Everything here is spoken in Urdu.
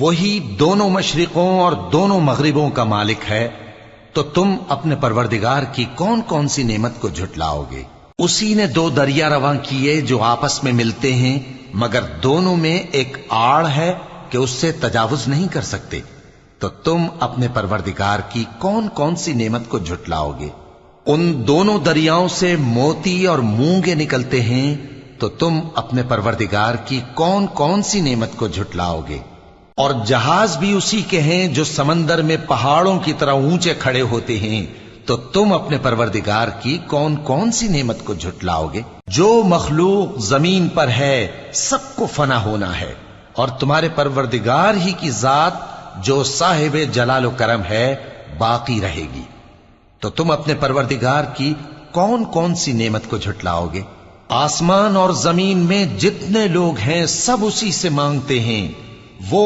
وہی دونوں مشرقوں اور دونوں مغربوں کا مالک ہے، تو تم اپنے پروردگار کی کون کون سی نعمت کو جھٹلاؤ گے؟ اسی نے دو دریا رواں کیے جو آپس میں ملتے ہیں، مگر دونوں میں ایک آڑ ہے کہ اس سے تجاوز نہیں کر سکتے، تو تم اپنے پروردگار کی کون کون سی نعمت کو جھٹلاؤ گے؟ ان دونوں دریاؤں سے موتی اور مونگے نکلتے ہیں، تو تم اپنے پروردگار کی کون کون سی نعمت کو جھٹلاؤ گے؟ اور جہاز بھی اسی کے ہیں جو سمندر میں پہاڑوں کی طرح اونچے کھڑے ہوتے ہیں، تو تم اپنے پروردگار کی کون کون سی نعمت کو جھٹلاؤ گے؟ جو مخلوق زمین پر ہے سب کو فنا ہونا ہے، اور تمہارے پروردگار ہی کی ذات جو صاحب جلال و کرم ہے باقی رہے گی، تو تم اپنے پروردگار کی کون کون سی نعمت کو جھٹلاؤ گے؟ آسمان اور زمین میں جتنے لوگ ہیں سب اسی سے مانگتے ہیں، وہ